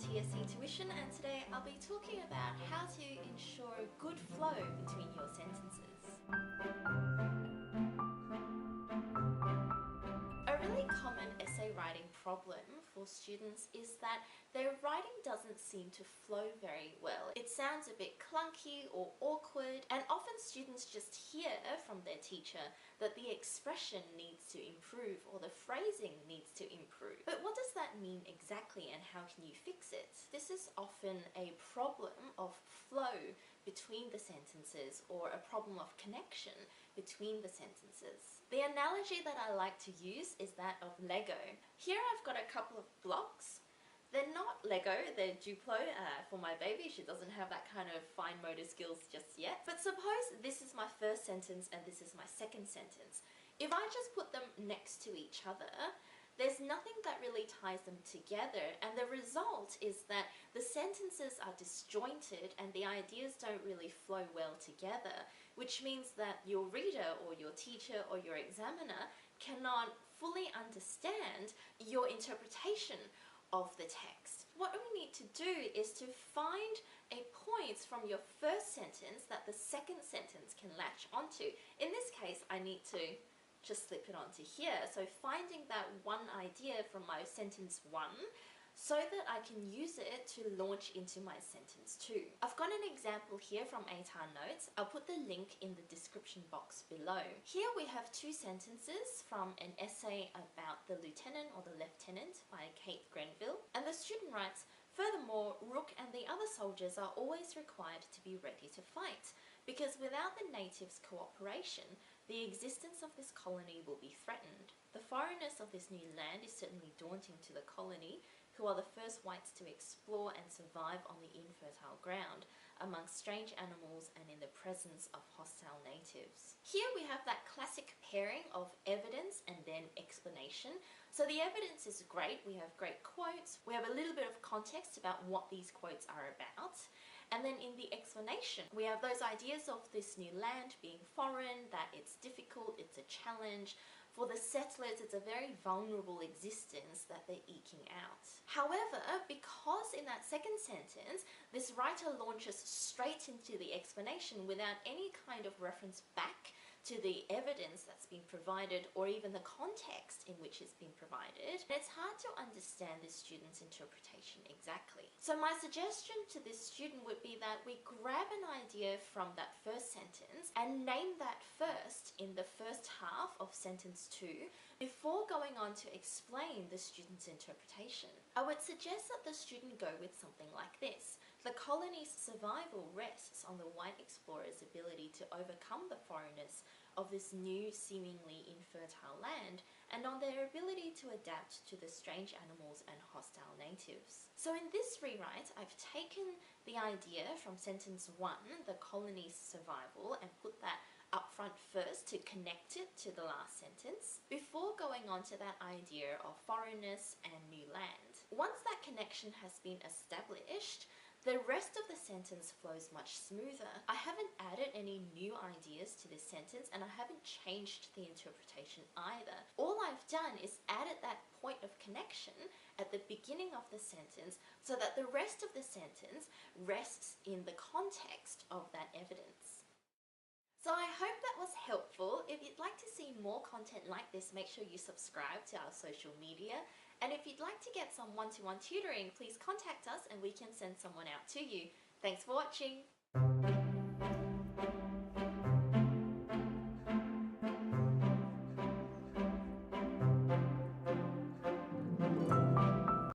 TSC Tuition, and today I'll be talking about how to ensure good flow between your sentences. A really common essay writing problem for students is that their writing doesn't seem to flow very well. It sounds a bit clunky or awkward, and often students just hear from their teacher that the expression needs to improve or the phrasing needs to improve. But what does that mean exactly, and how can you fix it? This is often a problem of flow between the sentences or a problem of connection between the sentences. The analogy that I like to use is that of Lego. Here I've got a couple of blocks. They're not Lego, they're Duplo for my baby. She doesn't have that kind of fine motor skills just yet. But suppose this is my first sentence and this is my second sentence. If I just put them next to each other, there's nothing that really ties them together, and the result is that the sentences are disjointed and the ideas don't really flow well together, which means that your reader or your teacher or your examiner cannot fully understand your interpretation of the text. What we need to do is to find a point from your first sentence that the second sentence can latch onto. In this case, I need to just slip it onto here. So finding that one idea from my sentence 1 so that I can use it to launch into my sentence 2. I've got an example here from ATAR Notes. I'll put the link in the description box below. Here we have two sentences from an essay about the lieutenant or the lieutenant by Kate Grenville. And the student writes, "Furthermore, Rook and the other soldiers are always required to be ready to fight, because without the natives' cooperation, the existence of this colony will be threatened. The foreignness of this new land is certainly daunting to the colony, who are the first whites to explore and survive on the infertile ground, amongst strange animals and in the presence of hostile natives." Here we have that classic pairing of evidence and then explanation. So the evidence is great. We have great quotes. We have a little bit of context about what these quotes are about. And then in the explanation, we have those ideas of this new land being foreign, that it's difficult, it's a challenge. For the settlers, it's a very vulnerable existence that they're eking out. However, because in that second sentence, this writer launches straight into the explanation without any kind of reference back to the evidence that's been provided or even the context in which it's been provided, it's hard to understand the student's interpretation exactly. So my suggestion to this student would be that we grab an idea from that first sentence and name that first in the first half of sentence 2 before going on to explain the student's interpretation. I would suggest that the student go with something like this. The colony's survival rests on the white explorers' ability to overcome the foreignness of this new, seemingly infertile land, and on their ability to adapt to the strange animals and hostile natives. So in this rewrite, I've taken the idea from sentence 1, the colony's survival, and put that up front first to connect it to the last sentence, before going on to that idea of foreignness and new land. Once that connection has been established, the rest of the sentence flows much smoother. I haven't added any new ideas to this sentence, and I haven't changed the interpretation either. All I've done is added that point of connection at the beginning of the sentence so that the rest of the sentence rests in the context of that evidence. So I hope that was helpful. If you'd like to see more content like this, make sure you subscribe to our social media. And if you'd like to get some one-to-one tutoring, please contact us and we can send someone out to you. Thanks for watching.